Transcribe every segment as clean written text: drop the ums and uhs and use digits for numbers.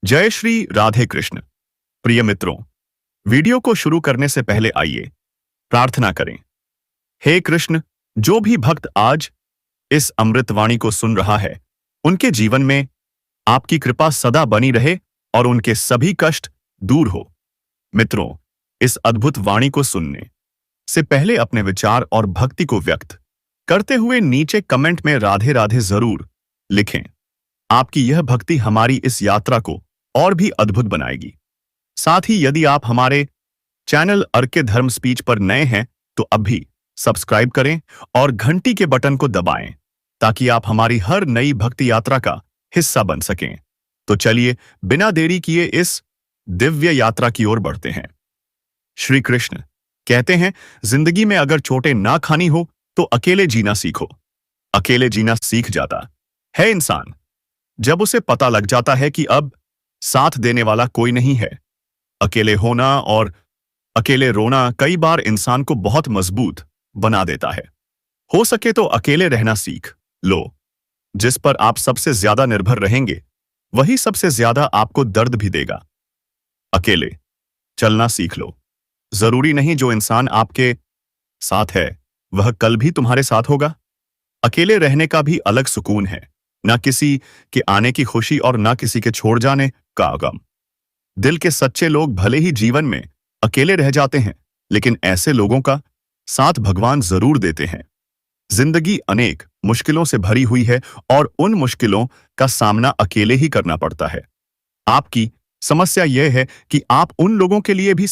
जय श्री राधे कृष्ण। प्रिय मित्रों, वीडियो को शुरू करने से पहले आइए प्रार्थना करें। हे कृष्ण, जो भी भक्त आज इस अमृतवाणी को सुन रहा है, उनके जीवन में आपकी कृपा सदा बनी रहे और उनके सभी कष्ट दूर हो। मित्रों, इस अद्भुत वाणी को सुनने से पहले अपने विचार और भक्ति को व्यक्त करते हुए नीचे कमेंट में राधे राधे जरूर लिखें। आपकी यह भक्ति हमारी इस यात्रा को और भी अद्भुत बनाएगी। साथ ही यदि आप हमारे चैनल अर्के धर्म स्पीच पर नए हैं तो अभी सब्सक्राइब करें और घंटी के बटन को दबाएं ताकि आप हमारी हर नई भक्ति यात्रा का हिस्सा बन सकें। तो चलिए बिना देरी किए इस दिव्य यात्रा की ओर बढ़ते हैं। श्री कृष्ण कहते हैं, जिंदगी में अगर चोटें ना खानी हो तो अकेले जीना सीखो। अकेले जीना सीख जाता है इंसान जब उसे पता लग जाता है कि अब साथ देने वाला कोई नहीं है। अकेले होना और अकेले रोना कई बार इंसान को बहुत मजबूत बना देता है। हो सके तो अकेले रहना सीख लो। जिस पर आप सबसे ज्यादा निर्भर रहेंगे वही सबसे ज्यादा आपको दर्द भी देगा। अकेले चलना सीख लो। जरूरी नहीं जो इंसान आपके साथ है वह कल भी तुम्हारे साथ होगा। अकेले रहने का भी अलग सुकून है, ना किसी के आने की खुशी और ना किसी के छोड़ जाने का गम। दिल के सच्चे लोग भले ही जीवन में अकेले रह जाते हैं, लेकिन ऐसे लोगों का साथ भगवान जरूर देते हैं। जिंदगी अनेक मुश्किलों से भरी हुई है और उन मुश्किलों का सामना अकेले ही करना पड़ता है। आपकी समस्या यह है कि आप उन लोगों के लिए भी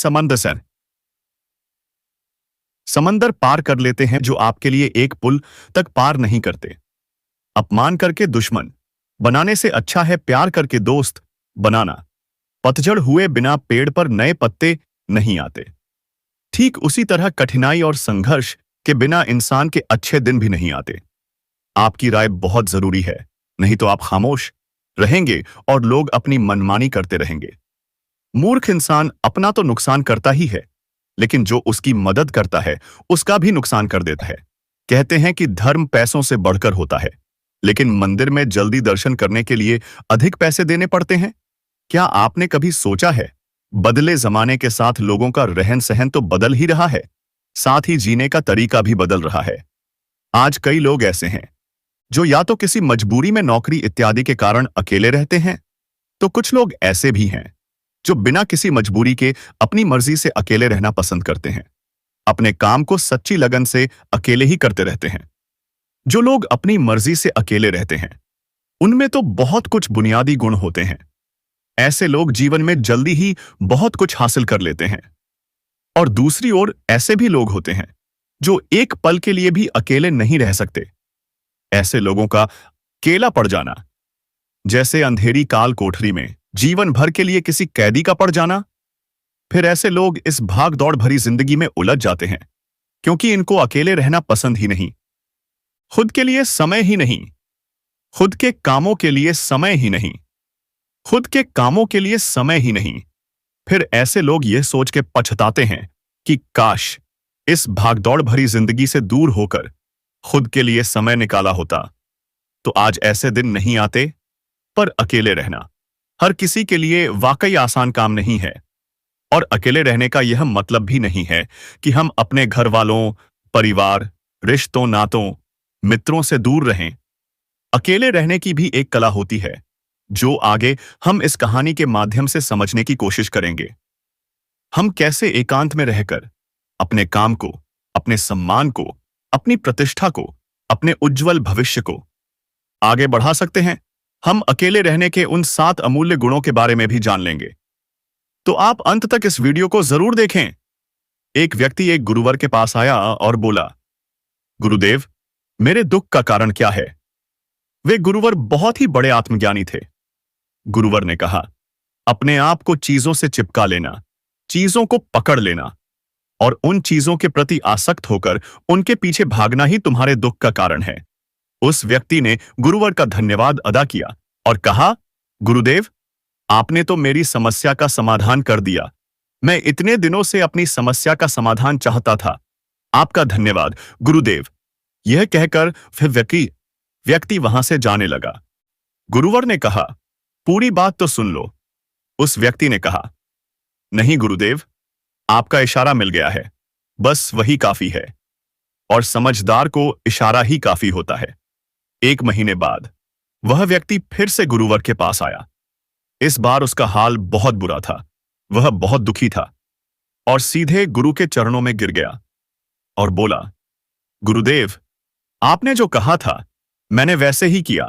समंदर पार कर लेते हैं जो आपके लिए एक पुल तक पार नहीं करते। अपमान करके दुश्मन बनाने से अच्छा है प्यार करके दोस्त बनाना। पतझड़ हुए बिना पेड़ पर नए पत्ते नहीं आते। ठीक उसी तरह कठिनाई और संघर्ष के बिना इंसान के अच्छे दिन भी नहीं आते। आपकी राय बहुत जरूरी है, नहीं तो आप खामोश रहेंगे और लोग अपनी मनमानी करते रहेंगे। मूर्ख इंसान अपना तो नुकसान करता ही है, लेकिन जो उसकी मदद करता है उसका भी नुकसान कर देता है। कहते हैं कि धर्म पैसों से बढ़कर होता है, लेकिन मंदिर में जल्दी दर्शन करने के लिए अधिक पैसे देने पड़ते हैं। क्या आपने कभी सोचा है, बदले जमाने के साथ लोगों का रहन सहन तो बदल ही रहा है, साथ ही जीने का तरीका भी बदल रहा है। आज कई लोग ऐसे हैं जो या तो किसी मजबूरी में नौकरी इत्यादि के कारण अकेले रहते हैं, तो कुछ लोग ऐसे भी हैं जो बिना किसी मजबूरी के अपनी मर्जी से अकेले रहना पसंद करते हैं। अपने काम को सच्ची लगन से अकेले ही करते रहते हैं। जो लोग अपनी मर्जी से अकेले रहते हैं उनमें तो बहुत कुछ बुनियादी गुण होते हैं। ऐसे लोग जीवन में जल्दी ही बहुत कुछ हासिल कर लेते हैं। और दूसरी ओर ऐसे भी लोग होते हैं जो एक पल के लिए भी अकेले नहीं रह सकते। ऐसे लोगों का अकेला पड़ जाना जैसे अंधेरी काल कोठरी में जीवन भर के लिए किसी कैदी का पड़ जाना। फिर ऐसे लोग इस भाग दौड़ भरी जिंदगी में उलझ जाते हैं क्योंकि इनको अकेले रहना पसंद ही नहीं। खुद के लिए समय ही नहीं, खुद के कामों के लिए समय ही नहीं, खुद के कामों के लिए समय ही नहीं। फिर ऐसे लोग ये सोच के पछताते हैं कि काश इस भागदौड़ भरी जिंदगी से दूर होकर खुद के लिए समय निकाला होता। तो आज ऐसे दिन नहीं आते। पर अकेले रहना हर किसी के लिए वाकई आसान काम नहीं है। और अकेले रहने का यह मतलब भी नहीं है कि हम अपने घर वालों, परिवार, रिश्तों, नातों, मित्रों से दूर रहें। अकेले रहने की भी एक कला होती है जो आगे हम इस कहानी के माध्यम से समझने की कोशिश करेंगे। हम कैसे एकांत में रहकर अपने काम को, अपने सम्मान को, अपनी प्रतिष्ठा को, अपने उज्जवल भविष्य को आगे बढ़ा सकते हैं। हम अकेले रहने के उन 7 अमूल्य गुणों के बारे में भी जान लेंगे। तो आप अंत तक इस वीडियो को जरूर देखें। एक व्यक्ति एक गुरुवर के पास आया और बोला, गुरुदेव, मेरे दुख का कारण क्या है? वे गुरुवर बहुत ही बड़े आत्मज्ञानी थे। गुरुवर ने कहा, अपने आप को चीजों से चिपका लेना, चीजों को पकड़ लेना और उन चीजों के प्रति आसक्त होकर उनके पीछे भागना ही तुम्हारे दुख का कारण है। उस व्यक्ति ने गुरुवर का धन्यवाद अदा किया और कहा, गुरुदेव, आपने तो मेरी समस्या का समाधान कर दिया। मैं इतने दिनों से अपनी समस्या का समाधान चाहता था। आपका धन्यवाद गुरुदेव। यह कहकर फिर व्यक्ति वहां से जाने लगा। गुरुवर ने कहा, पूरी बात तो सुन लो। उस व्यक्ति ने कहा, नहीं गुरुदेव, आपका इशारा मिल गया है, बस वही काफी है। और समझदार को इशारा ही काफी होता है। 1 महीने बाद वह व्यक्ति फिर से गुरुवर के पास आया। इस बार उसका हाल बहुत बुरा था। वह बहुत दुखी था और सीधे गुरु के चरणों में गिर गया और बोला, गुरुदेव, आपने जो कहा था मैंने वैसे ही किया,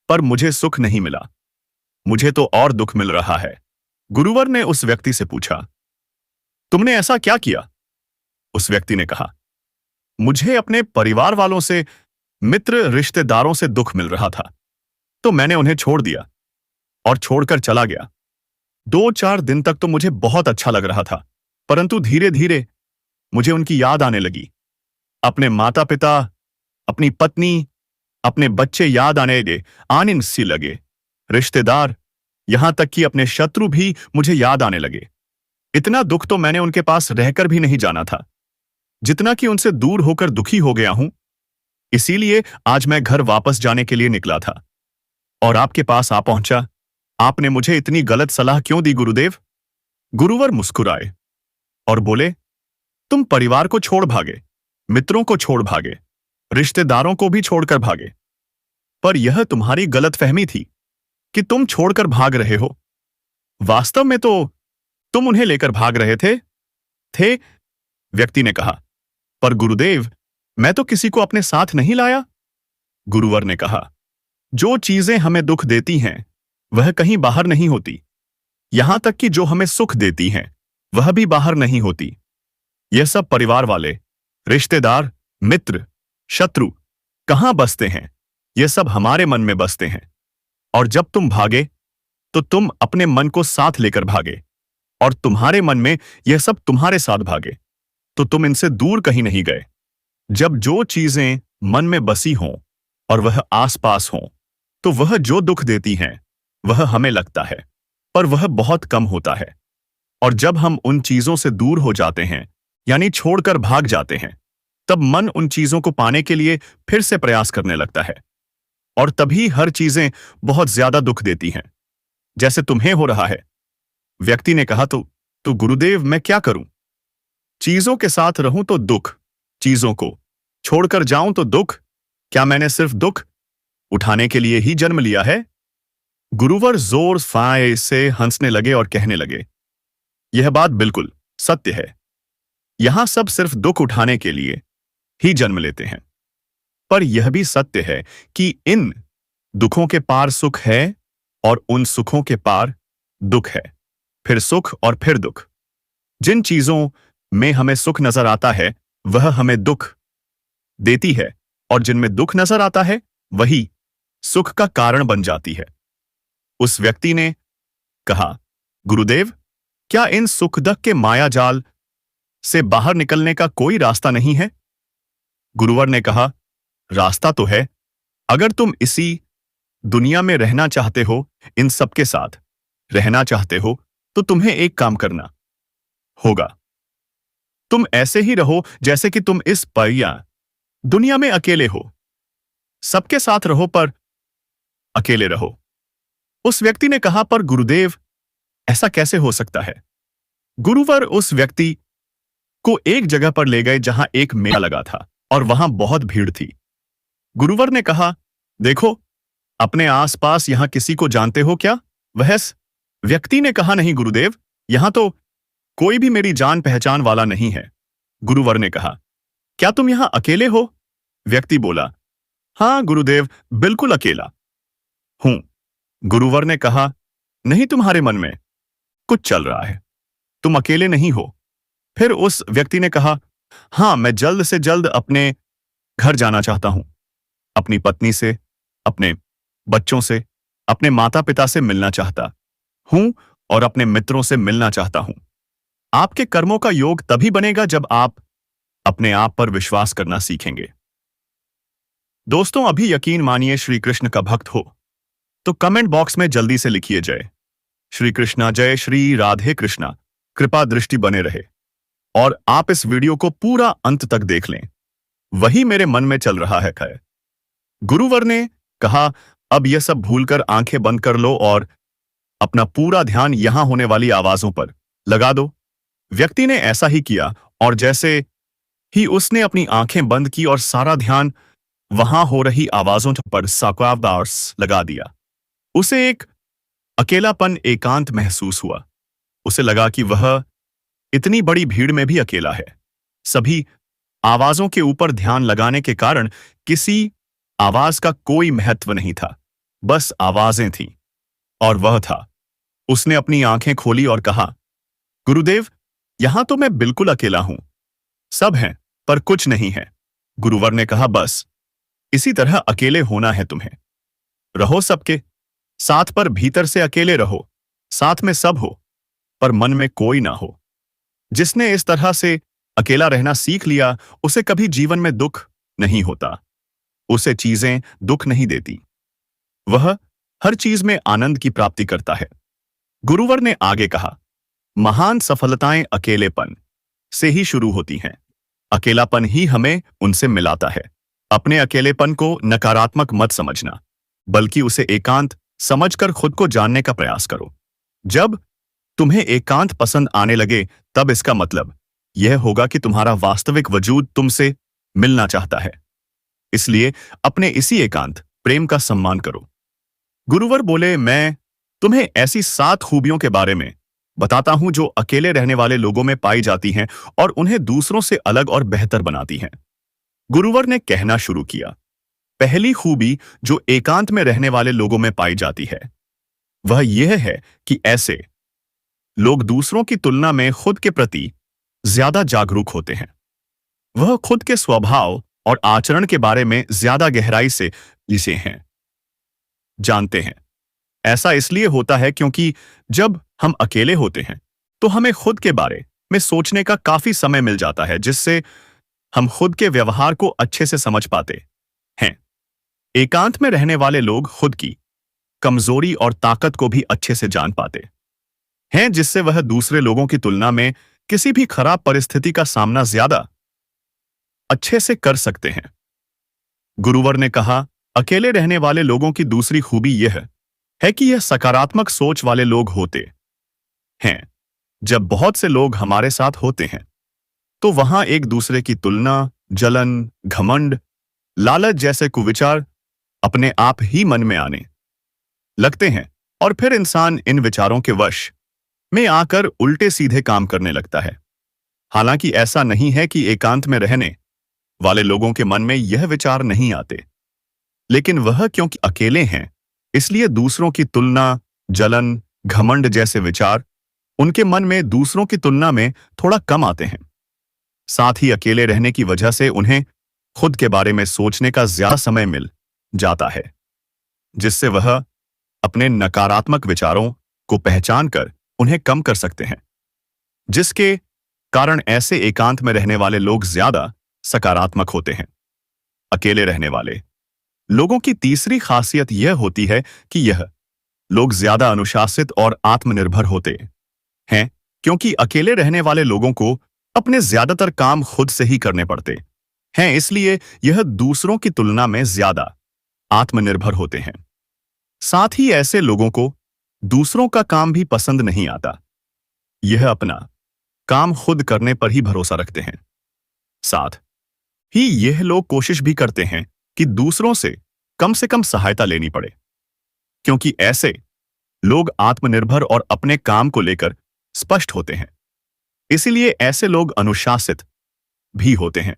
पर मुझे सुख नहीं मिला। मुझे तो और दुख मिल रहा है। गुरुवर ने उस व्यक्ति से पूछा, तुमने ऐसा क्या किया? उस व्यक्ति ने कहा, मुझे अपने परिवार वालों से, मित्र रिश्तेदारों से दुख मिल रहा था, तो मैंने उन्हें छोड़ दिया और छोड़कर चला गया। 2-4 दिन तक तो मुझे बहुत अच्छा लग रहा था, परंतु धीरे धीरे मुझे उनकी याद आने लगी। अपने माता पिता, अपनी पत्नी, अपने बच्चे याद आने सी लगे। रिश्तेदार, यहां तक कि अपने शत्रु भी मुझे याद आने लगे। इतना दुख तो मैंने उनके पास रहकर भी नहीं जाना था, जितना कि उनसे दूर होकर दुखी हो गया हूं। इसीलिए आज मैं घर वापस जाने के लिए निकला था और आपके पास आ पहुंचा। आपने मुझे इतनी गलत सलाह क्यों दी गुरुदेव? गुरुवर मुस्कुराए और बोले, तुम परिवार को छोड़ भागे, मित्रों को छोड़ भागे, रिश्तेदारों को भी छोड़कर भागे, पर यह तुम्हारी गलतफहमी थी कि तुम छोड़कर भाग रहे हो। वास्तव में तो तुम उन्हें लेकर भाग रहे थे। व्यक्ति ने कहा, पर गुरुदेव, मैं तो किसी को अपने साथ नहीं लाया। गुरुवर ने कहा, जो चीजें हमें दुख देती हैं वह कहीं बाहर नहीं होती। यहां तक कि जो हमें सुख देती हैं वह भी बाहर नहीं होती। यह सब परिवार वाले, रिश्तेदार, मित्र, शत्रु कहां बसते हैं? यह सब हमारे मन में बसते हैं। और जब तुम भागे तो तुम अपने मन को साथ लेकर भागे, और तुम्हारे मन में यह सब तुम्हारे साथ भागे, तो तुम इनसे दूर कहीं नहीं गए। जब जो चीजें मन में बसी हों और वह आसपास हों, तो वह जो दुख देती हैं वह हमें लगता है, पर वह बहुत कम होता है। और जब हम उन चीजों से दूर हो जाते हैं, यानी छोड़कर भाग जाते हैं, तब मन उन चीजों को पाने के लिए फिर से प्रयास करने लगता है, और तभी हर चीजें बहुत ज्यादा दुख देती हैं, जैसे तुम्हें हो रहा है। व्यक्ति ने कहा, तो गुरुदेव, मैं क्या करूं? चीजों के साथ रहूं तो दुख, चीजों को छोड़कर जाऊं तो दुख। क्या मैंने सिर्फ दुख उठाने के लिए ही जन्म लिया है? गुरुवर जोर फाय से हंसने लगे और कहने लगे, यह बात बिल्कुल सत्य है। यहां सब सिर्फ दुख उठाने के लिए ही जन्म लेते हैं, पर यह भी सत्य है कि इन दुखों के पार सुख है और उन सुखों के पार दुख है, फिर सुख और फिर दुख। जिन चीजों में हमें सुख नजर आता है वह हमें दुख देती है, और जिनमें दुख नजर आता है वही सुख का कारण बन जाती है। उस व्यक्ति ने कहा, गुरुदेव, क्या इन सुख दुख के माया जाल से बाहर निकलने का कोई रास्ता नहीं है? गुरुवर ने कहा, रास्ता तो है। अगर तुम इसी दुनिया में रहना चाहते हो, इन सबके साथ रहना चाहते हो, तो तुम्हें एक काम करना होगा। तुम ऐसे ही रहो जैसे कि तुम इस परिया दुनिया में अकेले हो। सबके साथ रहो पर अकेले रहो। उस व्यक्ति ने कहा, पर गुरुदेव, ऐसा कैसे हो सकता है? गुरुवर उस व्यक्ति को एक जगह पर ले गए जहां एक मेला लगा था और वहां बहुत भीड़ थी। गुरुवर ने कहा, देखो, अपने आसपास यहां किसी को जानते हो क्या? वह व्यक्ति ने कहा, नहीं गुरुदेव, यहां तो कोई भी मेरी जान पहचान वाला नहीं है। गुरुवर ने कहा, क्या तुम यहां अकेले हो? व्यक्ति बोला, हां गुरुदेव, बिल्कुल अकेला हूं। गुरुवर ने कहा, नहीं, तुम्हारे मन में कुछ चल रहा है, तुम अकेले नहीं हो। फिर उस व्यक्ति ने कहा, हां, मैं जल्द से जल्द अपने घर जाना चाहता हूं, अपनी पत्नी से, अपने बच्चों से, अपने माता पिता से मिलना चाहता हूं और अपने मित्रों से मिलना चाहता हूं। आपके कर्मों का योग तभी बनेगा जब आप अपने आप पर विश्वास करना सीखेंगे। दोस्तों, अभी यकीन मानिए श्री कृष्ण का भक्त हो तो कमेंट बॉक्स में जल्दी से लिखिए जय श्री कृष्णा, जय श्री राधे कृष्णा। कृपा दृष्टि बने रहे और आप इस वीडियो को पूरा अंत तक देख लें, वही मेरे मन में चल रहा है। खैर, गुरुवर ने कहा, अब यह सब भूलकर आंखें बंद कर लो और अपना पूरा ध्यान यहां होने वाली आवाजों पर लगा दो। व्यक्ति ने ऐसा ही किया और जैसे ही उसने अपनी आंखें बंद की और सारा ध्यान वहां हो रही आवाजों पर साकावदार्स लगा दिया, उसे एक अकेलापन, एकांत महसूस हुआ। उसे लगा कि वह इतनी बड़ी भीड़ में भी अकेला है। सभी आवाजों के ऊपर ध्यान लगाने के कारण किसी आवाज का कोई महत्व नहीं था, बस आवाजें थीं। और वह था। उसने अपनी आंखें खोली और कहा, गुरुदेव, यहां तो मैं बिल्कुल अकेला हूं। सब हैं, पर कुछ नहीं है। गुरुवर ने कहा, बस इसी तरह अकेले होना है तुम्हें। रहो सबके साथ, पर भीतर से अकेले रहो। साथ में सब हो, पर मन में कोई ना हो। जिसने इस तरह से अकेला रहना सीख लिया, उसे कभी जीवन में दुख नहीं होता। उसे चीजें दुख नहीं देती। वह हर चीज में आनंद की प्राप्ति करता है। गुरुवर ने आगे कहा, महान सफलताएं अकेलेपन से ही शुरू होती हैं। अकेलापन ही हमें उनसे मिलाता है। अपने अकेलेपन को नकारात्मक मत समझना, बल्कि उसे एकांत समझकर खुद को जानने का प्रयास करो। जब तुम्हें एकांत पसंद आने लगे, तब इसका मतलब यह होगा कि तुम्हारा वास्तविक वजूद तुमसे मिलना चाहता है। इसलिए अपने इसी एकांत प्रेम का सम्मान करो। गुरुवर बोले, मैं तुम्हें ऐसी 7 खूबियों के बारे में बताता हूं जो अकेले रहने वाले लोगों में पाई जाती हैं और उन्हें दूसरों से अलग और बेहतर बनाती हैं। गुरुवर ने कहना शुरू किया, पहली खूबी जो एकांत में रहने वाले लोगों में पाई जाती है, वह यह है कि ऐसे लोग दूसरों की तुलना में खुद के प्रति ज्यादा जागरूक होते हैं। वह खुद के स्वभाव और आचरण के बारे में ज्यादा गहराई से जिसे हैं जानते हैं। ऐसा इसलिए होता है क्योंकि जब हम अकेले होते हैं तो हमें खुद के बारे में सोचने का काफी समय मिल जाता है, जिससे हम खुद के व्यवहार को अच्छे से समझ पाते हैं। एकांत में रहने वाले लोग खुद की कमजोरी और ताकत को भी अच्छे से जान पाते हैं, जिससे वह दूसरे लोगों की तुलना में किसी भी खराब परिस्थिति का सामना ज्यादा अच्छे से कर सकते हैं। गुरुवर ने कहा, अकेले रहने वाले लोगों की दूसरी खूबी यह है कि यह सकारात्मक सोच वाले लोग होते हैं। जब बहुत से लोग हमारे साथ होते हैं तो वहां एक दूसरे की तुलना, जलन, घमंड, लालच जैसे कुविचार अपने आप ही मन में आने लगते हैं और फिर इंसान इन विचारों के वश में आकर उल्टे सीधे काम करने लगता है। हालांकि ऐसा नहीं है कि एकांत में रहने वाले लोगों के मन में यह विचार नहीं आते, लेकिन वह क्योंकि अकेले हैं इसलिए दूसरों की तुलना, जलन, घमंड जैसे विचार उनके मन में दूसरों की तुलना में थोड़ा कम आते हैं। साथ ही अकेले रहने की वजह से उन्हें खुद के बारे में सोचने का ज्यादा समय मिल जाता है, जिससे वह अपने नकारात्मक विचारों को पहचान कर उन्हें कम कर सकते हैं, जिसके कारण ऐसे एकांत में रहने वाले लोग ज्यादा सकारात्मक होते हैं। अकेले रहने वाले लोगों की तीसरी खासियत यह होती है कि यह लोग ज्यादा अनुशासित और आत्मनिर्भर होते हैं, क्योंकि अकेले रहने वाले लोगों को अपने ज्यादातर काम खुद से ही करने पड़ते हैं, इसलिए यह दूसरों की तुलना में ज्यादा आत्मनिर्भर होते हैं। साथ ही ऐसे लोगों को दूसरों का काम भी पसंद नहीं आता। यह अपना काम खुद करने पर ही भरोसा रखते हैं। साथ ही यह लोग कोशिश भी करते हैं कि दूसरों से कम सहायता लेनी पड़े, क्योंकि ऐसे लोग आत्मनिर्भर और अपने काम को लेकर स्पष्ट होते हैं। इसीलिए ऐसे लोग अनुशासित भी होते हैं।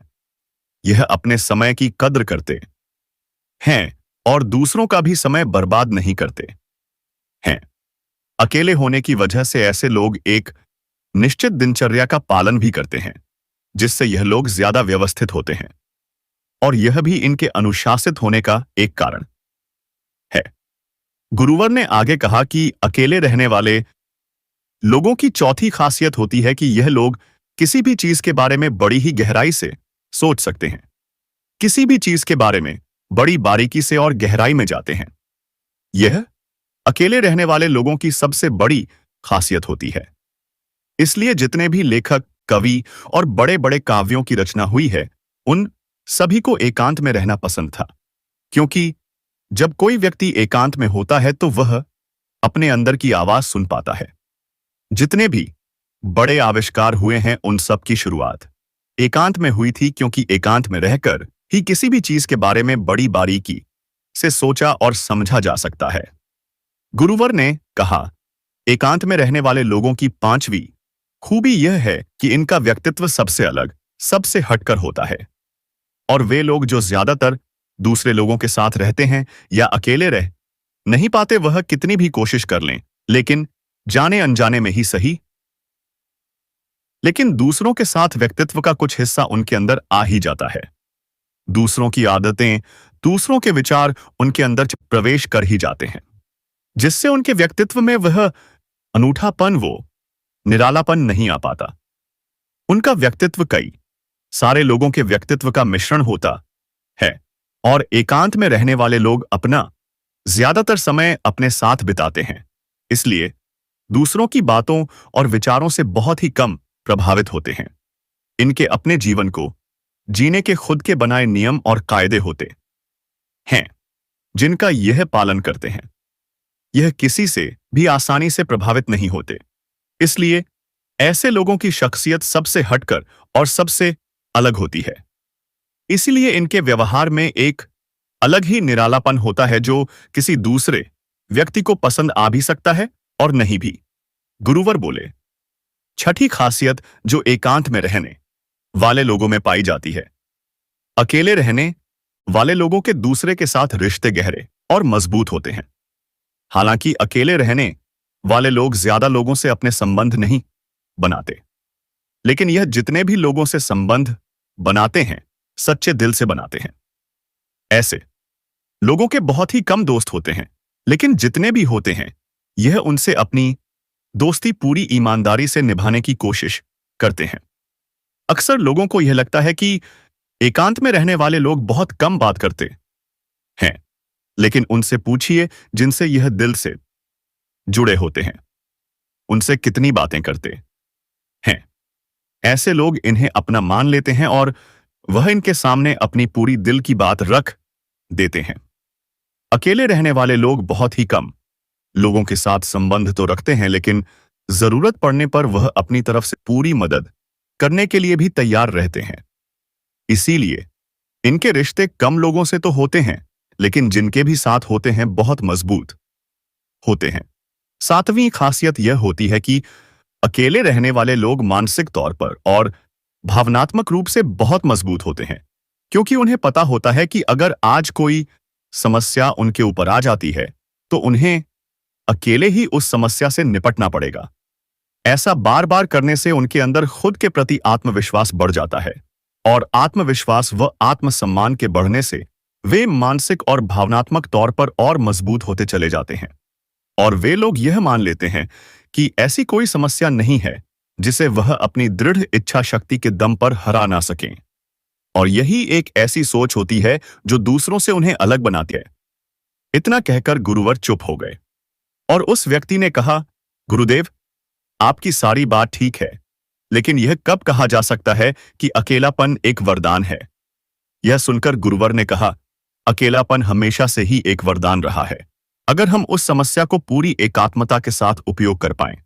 यह अपने समय की कद्र करते हैं और दूसरों का भी समय बर्बाद नहीं करते हैं। अकेले होने की वजह से ऐसे लोग एक निश्चित दिनचर्या का पालन भी करते हैं, जिससे यह लोग ज्यादा व्यवस्थित होते हैं और यह भी इनके अनुशासित होने का एक कारण है। गुरुवर ने आगे कहा कि अकेले रहने वाले लोगों की चौथी खासियत होती है कि यह लोग किसी भी चीज के बारे में बड़ी ही गहराई से सोच सकते हैं। किसी भी चीज के बारे में बड़ी बारीकी से और गहराई में जाते हैं। यह अकेले रहने वाले लोगों की सबसे बड़ी खासियत होती है। इसलिए जितने भी लेखक, कवि और बड़े बड़े काव्यों की रचना हुई है, उन सभी को एकांत में रहना पसंद था, क्योंकि जब कोई व्यक्ति एकांत में होता है तो वह अपने अंदर की आवाज सुन पाता है। जितने भी बड़े आविष्कार हुए हैं उन सब की शुरुआत एकांत में हुई थी, क्योंकि एकांत में रहकर ही किसी भी चीज के बारे में बड़ी बारीकी से सोचा और समझा जा सकता है। गुरुवर ने कहा, एकांत में रहने वाले लोगों की पांचवी खूबी यह है कि इनका व्यक्तित्व सबसे अलग, सबसे हटकर होता है। और वे लोग जो ज्यादातर दूसरे लोगों के साथ रहते हैं या अकेले रह नहीं पाते, वह कितनी भी कोशिश कर लें, लेकिन जाने अनजाने में ही सही, लेकिन दूसरों के साथ व्यक्तित्व का कुछ हिस्सा उनके अंदर आ ही जाता है। दूसरों की आदतें, दूसरों के विचार उनके अंदर प्रवेश कर ही जाते हैं, जिससे उनके व्यक्तित्व में वह अनूठापन, वो निरालापन नहीं आ पाता। उनका व्यक्तित्व कई सारे लोगों के व्यक्तित्व का मिश्रण होता है, और एकांत में रहने वाले लोग अपना ज्यादातर समय अपने साथ बिताते हैं, इसलिए दूसरों की बातों और विचारों से बहुत ही कम प्रभावित होते हैं। इनके अपने जीवन को जीने के खुद के बनाए नियम और कायदे होते हैं, जिनका यह पालन करते हैं। यह किसी से भी आसानी से प्रभावित नहीं होते, इसलिए ऐसे लोगों की शख्सियत सबसे हटकर और सबसे अलग होती है। इसीलिए इनके व्यवहार में एक अलग ही निरालापन होता है, जो किसी दूसरे व्यक्ति को पसंद आ भी सकता है और नहीं भी। गुरुवर बोले, छठी खासियत जो एकांत में रहने वाले लोगों में पाई जाती है, अकेले रहने वाले लोगों के दूसरे के साथ रिश्ते गहरे और मजबूत होते हैं। हालांकि अकेले रहने वाले लोग ज्यादा लोगों से अपने संबंध नहीं बनाते, लेकिन यह जितने भी लोगों से संबंध बनाते हैं सच्चे दिल से बनाते हैं। ऐसे लोगों के बहुत ही कम दोस्त होते हैं, लेकिन जितने भी होते हैं यह उनसे अपनी दोस्ती पूरी ईमानदारी से निभाने की कोशिश करते हैं। अक्सर लोगों को यह लगता है कि एकांत में रहने वाले लोग बहुत कम बात करते हैं, लेकिन उनसे पूछिए जिनसे यह दिल से जुड़े होते हैं, उनसे कितनी बातें करते हैं। ऐसे लोग इन्हें अपना मान लेते हैं और वह इनके सामने अपनी पूरी दिल की बात रख देते हैं। अकेले रहने वाले लोग बहुत ही कम लोगों के साथ संबंध तो रखते हैं, लेकिन जरूरत पड़ने पर वह अपनी तरफ से पूरी मदद करने के लिए भी तैयार रहते हैं। इसीलिए इनके रिश्ते कम लोगों से तो होते हैं, लेकिन जिनके भी साथ होते हैं बहुत मजबूत होते हैं। सातवीं खासियत यह होती है कि अकेले रहने वाले लोग मानसिक तौर पर और भावनात्मक रूप से बहुत मजबूत होते हैं, क्योंकि उन्हें पता होता है कि अगर आज कोई समस्या उनके ऊपर आ जाती है तो उन्हें अकेले ही उस समस्या से निपटना पड़ेगा। ऐसा बार बार करने से उनके अंदर खुद के प्रति आत्मविश्वास बढ़ जाता है, और आत्मविश्वास व आत्मसम्मान के बढ़ने से वे मानसिक और भावनात्मक तौर पर और मजबूत होते चले जाते हैं। और वे लोग यह मान लेते हैं कि ऐसी कोई समस्या नहीं है जिसे वह अपनी दृढ़ इच्छा शक्ति के दम पर हरा ना सकें। और यही एक ऐसी सोच होती है जो दूसरों से उन्हें अलग बनाती है। इतना कहकर गुरुवर चुप हो गए, और उस व्यक्ति ने कहा, गुरुदेव, आपकी सारी बात ठीक है, लेकिन यह कब कहा जा सकता है कि अकेलापन एक वरदान है? यह सुनकर गुरुवर ने कहा, अकेलापन हमेशा से ही एक वरदान रहा है, अगर हम उस समस्या को पूरी एकात्मता के साथ उपयोग कर पाएं।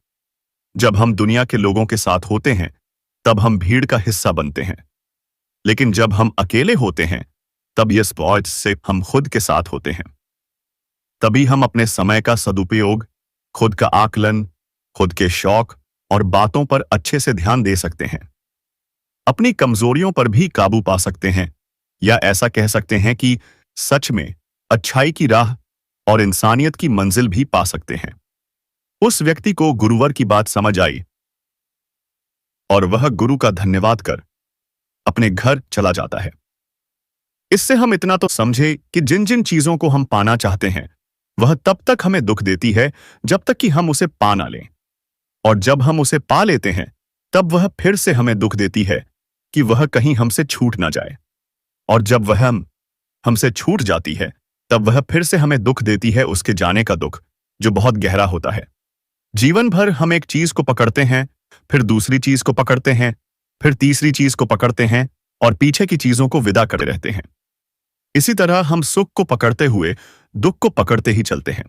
जब हम दुनिया के लोगों के साथ होते हैं तब हम भीड़ का हिस्सा बनते हैं, लेकिन जब हम अकेले होते हैं तब इस पहुंच से हम खुद के साथ होते हैं। तभी हम अपने समय का सदुपयोग, खुद का आकलन, खुद के शौक और बातों पर अच्छे से ध्यान दे सकते हैं। अपनी कमजोरियों पर भी काबू पा सकते हैं, या ऐसा कह सकते हैं कि सच में अच्छाई की राह और इंसानियत की मंजिल भी पा सकते हैं। उस व्यक्ति को गुरुवर की बात समझ आई और वह गुरु का धन्यवाद कर अपने घर चला जाता है। इससे हम इतना तो समझे कि जिन जिन चीजों को हम पाना चाहते हैं वह तब तक हमें दुख देती है जब तक कि हम उसे पा ना लें, और जब हम उसे पा लेते हैं तब वह फिर से हमें दुख देती है कि वह कहीं हमसे छूट ना जाए, और जब वह हमसे छूट जाती है तब वह फिर से हमें दुख देती है, उसके जाने का दुख जो बहुत गहरा होता है। जीवन भर हम एक चीज को पकड़ते हैं, फिर दूसरी चीज को पकड़ते हैं, फिर तीसरी चीज को पकड़ते हैं और पीछे की चीजों को विदा करते रहते हैं। इसी तरह हम सुख को पकड़ते हुए दुख को पकड़ते ही चलते हैं,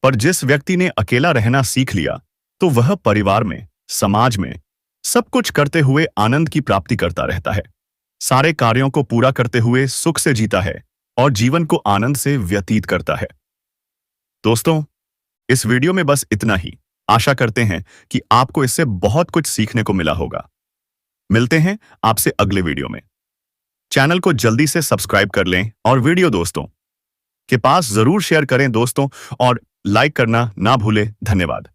पर जिस व्यक्ति ने अकेला रहना सीख लिया तो वह परिवार में, समाज में सब कुछ करते हुए आनंद की प्राप्ति करता रहता है, सारे कार्यों को पूरा करते हुए सुख से जीता है और जीवन को आनंद से व्यतीत करता है। दोस्तों, इस वीडियो में बस इतना ही। आशा करते हैं कि आपको इससे बहुत कुछ सीखने को मिला होगा। मिलते हैं आपसे अगले वीडियो में। चैनल को जल्दी से सब्सक्राइब कर लें और वीडियो दोस्तों के पास जरूर शेयर करें दोस्तों, और लाइक करना ना भूलें। धन्यवाद।